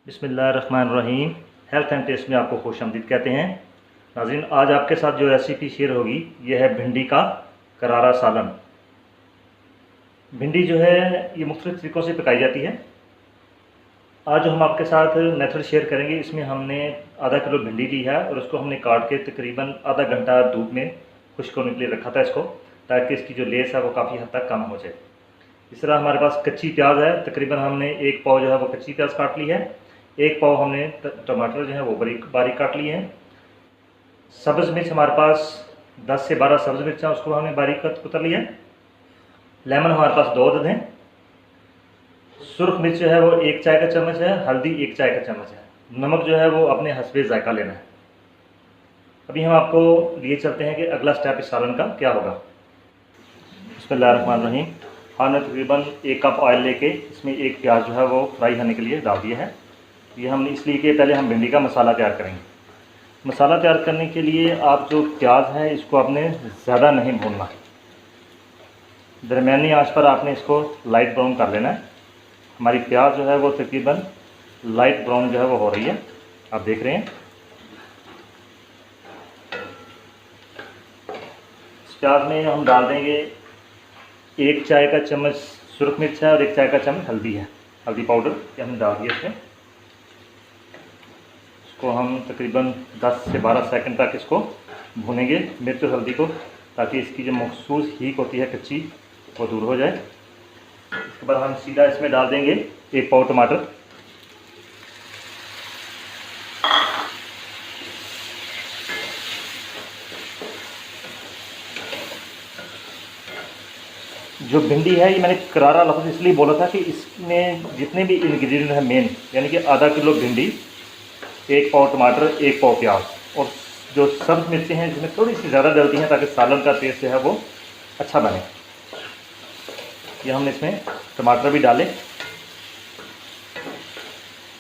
बिस्मिल्लाहिर्रहमानिर्रहीम। Health and test में आपको खुशामदीद कहते हैं। नाज़रीन, आज आपके साथ जो रेसिपी शेयर होगी यह है भिंडी का करारा सालन। भिंडी जो है ये मुख्तलिफ़ तरीक़ों से पकाई जाती है। आज जो हम आपके साथ मेथड शेयर करेंगे, इसमें हमने आधा किलो भिंडी ली है और उसको हमने काट के तकरीबन आधा घंटा धूप में खुश्क होने के लिए रखा था इसको, ताकि इसकी जो लेस है वो काफ़ी हद तक कम हो जाए। इस तरह हमारे पास कच्ची प्याज है, तकरीबन हमने एक पाव जो है वो कच्ची प्याज काट ली है। एक पाव हमने टमाटर जो है वो बारीक काट लिए हैं। सब्ज़ मिर्च हमारे पास 10 से 12 सब्ज़ मिर्च हैं, उसको हमने बारीक कुतर लिया है। लेमन हमारे पास 2 अदद हैं। सुरख मिर्च जो है वो 1 चाय का चम्मच है। हल्दी 1 चाय का चम्मच है। नमक जो है वो अपने हस्बे ज़ायक़ा लेना है। अभी हम आपको लिए चलते हैं कि अगला स्टेप इस सालन का क्या होगा। बिस्मिल्लाहिर्रहमानिर्रहीम। हमने तकरीबन 1 कप ऑयल लेके इसमें एक प्याज जो है वो फ्राई होने के लिए डाल दिया है। ये हमने इसलिए कि पहले हम भिंडी का मसाला तैयार करेंगे। मसाला तैयार करने के लिए आप जो प्याज है इसको आपने ज़्यादा नहीं भूनना, दरमियानी आंच पर आपने इसको लाइट ब्राउन कर लेना है। हमारी प्याज जो है वो तकरीबन लाइट ब्राउन जो है वो हो रही है, आप देख रहे हैं। इस प्याज में हम डाल देंगे 1 चाय का चम्मच सुरख मिर्च है और 1 चाय का चम्मच हल्दी है, हल्दी पाउडर ये हमने डाल दिया इसमें। इसको हम तकरीबन 10 से 12 सेकंड तक इसको भूनेंगे मिर्च और हल्दी को, ताकि इसकी जो मखसूस हीक होती है कच्ची वो दूर हो जाए। इसके बाद हम सीधा इसमें डाल देंगे 1 पाव टमाटर। जो भिंडी है ये मैंने करारा लफ्ज़ इसलिए बोला था कि इसमें जितने भी इंग्रेडिएंट हैं मेन, यानी कि आधा किलो भिंडी, 1 पाव टमाटर, 1 पाव प्याज और जो सब्ज़ मिर्चें हैं जिसमें थोड़ी सी ज़्यादा डलती हैं ताकि सालन का टेस्ट जो है वो अच्छा बने। ये हमने इसमें टमाटर भी डाले।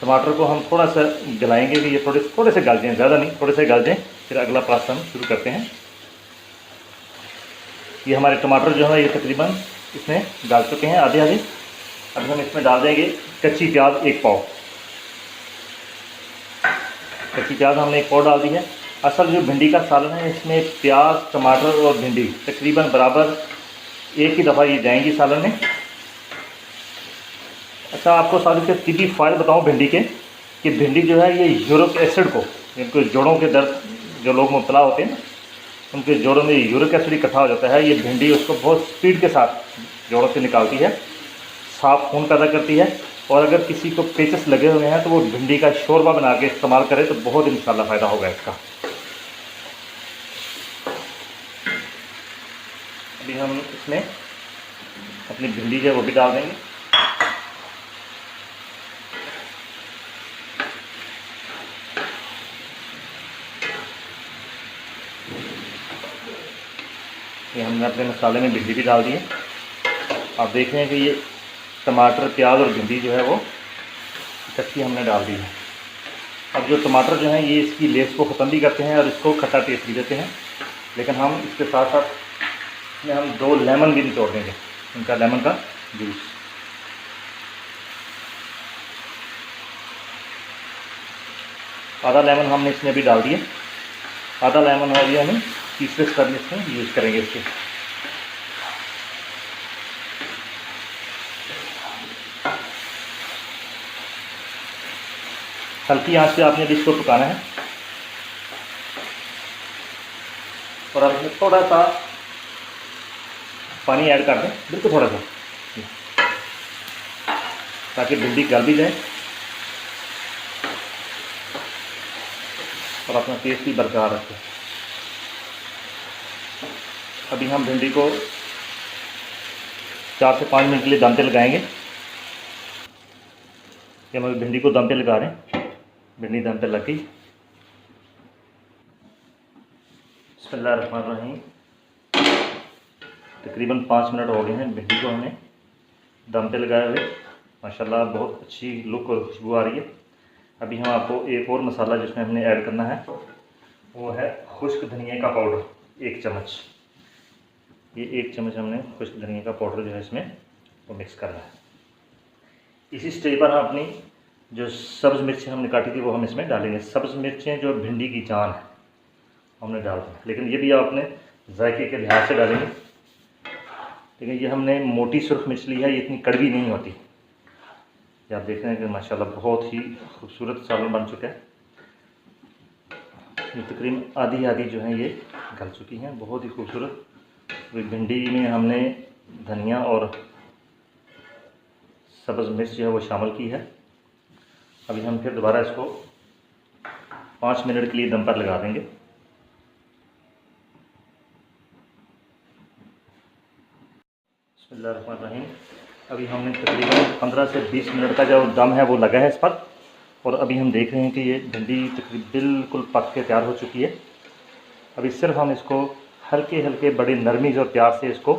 टमाटर को हम थोड़ा सा गलाएंगे कि ये थोड़े से गल जाएँ, ज़्यादा नहीं, थोड़े से गल जाएँ। फिर अगला प्रोसेस हम शुरू करते हैं। ये हमारे टमाटर जो है ये तकरीबन इसमें डाल चुके हैं आधे। अभी हम इसमें डाल देंगे कच्ची प्याज 1 पाव। कच्ची प्याज हमने 1 पाव डाल दी है। असल जो भिंडी का सालन है इसमें प्याज, टमाटर और भिंडी तकरीबन बराबर एक ही दफ़ा ये जाएंगी सालन में। अच्छा, आपको साथ के तिबी फ़ायदे बताऊँ भिंडी के, कि भिंडी जो है ये यूरिक एसिड को, जिनको जोड़ों के दर्द जो लोग मुब्तला होते हैं ना, उनके जोड़ों में यूरिक एसिड इकट्ठा हो जाता है। ये भिंडी उसको बहुत स्पीड के साथ जोड़ों से निकालती है, साफ़ खून पैदा करती है। और अगर किसी को पेचस लगे हुए हैं तो वो भिंडी का शोरबा बना के इस्तेमाल करे तो बहुत इंशाल्लाह फ़ायदा होगा इसका। अभी हम इसमें अपनी भिंडी जो है वो भी डाल देंगे। ये हमने अपने मसाले में भिंडी भी डाल दी है। आप देख रहे हैं कि ये टमाटर, प्याज और भिंडी जो है वो इकट्ठी हमने डाल दी है। अब जो टमाटर जो हैं ये इसकी लेस को ख़त्म भी करते हैं और इसको खट्टा टेस्ट भी देते हैं, लेकिन हम इसके साथ साथ इसमें हम 2 लेमन भी निचोड़ देंगे, इनका लेमन का जूस। आधा लेमन हमने इसमें भी डाल दिया। आधा लेमन है ये हमें तीसरे स्तर में इसमें यूज़ करेंगे इसके। हल्की आंच पे आपने इसको पकाना है और अब इसमें थोड़ा सा पानी ऐड कर दें, बिल्कुल थोड़ा सा, ताकि भिंडी गल भी जाए और अपना टेस्ट भी बरकरार रखें। अभी हम भिंडी को 4 से 5 मिनट के लिए दम पे लगाएंगे। कि हम भिंडी को दम पे लगा रहे हैं। भिंडी दम पे लग गई। बिस्मिल्लाहिर्रहमानिर्रहीम। तकरीबन 5 मिनट हो गए हैं भिंडी को हमें दम पे लगाए हुए। माशाल्लाह बहुत अच्छी लुक और खुशबू आ रही है। अभी हम आपको एक और मसाला जिसमें हमने ऐड करना है वो है खुश्क धनिया का पाउडर 1 चम्मच। ये 1 चम्मच हमने खुश्क धनिया का पाउडर जो है इसमें वो मिक्स करना है। इसी स्टेज पर हम अपनी जो सब्ज़ मिर्चें हमने काटी थी वो हम इसमें डालेंगे। सब्ज़ मिर्चें जो भिंडी की जान है हमने डाल दी, लेकिन ये भी आप अपने जायके के लिहाज से डालेंगे। लेकिन ये हमने मोटी सुर्ख मिर्च ली है, ये इतनी कड़वी नहीं होती। ये आप देख रहे हैं कि माशाल्लाह बहुत ही खूबसूरत सालन बन चुका है। ये तकरीबन आधी आधी जो है ये गल चुकी हैं, बहुत ही खूबसूरत। भिंडी में हमने धनिया और सब्ज़ मिर्च जो है वो शामिल की है। अभी हम फिर दोबारा इसको 5 मिनट के लिए दम पर लगा देंगे। बिस्मिल्लाहिर्रहमानिर्रहीम। अभी हमने तकरीबन 15 से 20 मिनट का जो दम है वो लगा है इस पर, और अभी हम देख रहे हैं कि ये भिंडी तकरीबन बिल्कुल पक के तैयार हो चुकी है। अभी सिर्फ हम इसको हल्के हल्के बड़ी नरमी और प्यार से इसको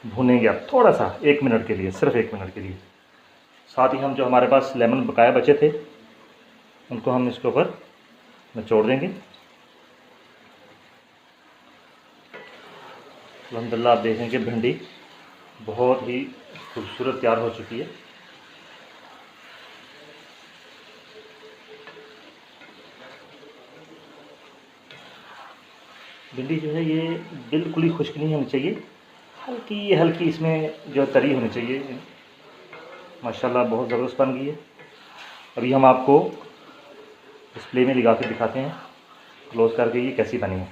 भूनेंगे, अब थोड़ा सा 1 मिनट के लिए, सिर्फ 1 मिनट के लिए। साथ ही हम जो हमारे पास लेमन बकाया बचे थे उनको हम इसके ऊपर निचोड़ देंगे। अल्हम्दुलिल्लाह आप देखें कि भिंडी बहुत ही खूबसूरत तैयार हो चुकी है। भिंडी जो है ये बिल्कुल ही खुश्क नहीं होनी चाहिए, हल्की हल्की इसमें जो तरी होनी चाहिए। माशाल्लाह बहुत ज़बरदस्त बन गई है। अभी हम आपको डिस्प्ले में लगा के दिखाते हैं क्लोज करके ये कैसी बनी है।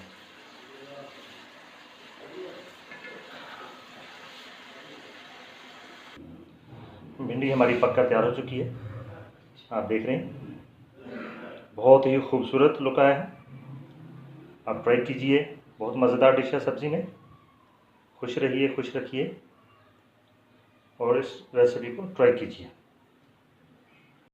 भिंडी हमारी पककर तैयार हो चुकी है, आप देख रहे हैं बहुत ही खूबसूरत लुक आया है। आप ट्राई कीजिए, बहुत मज़ेदार डिश है सब्ज़ी में। खुश रहिए, खुश रखिए और इस रेसिपी को ट्राई कीजिए।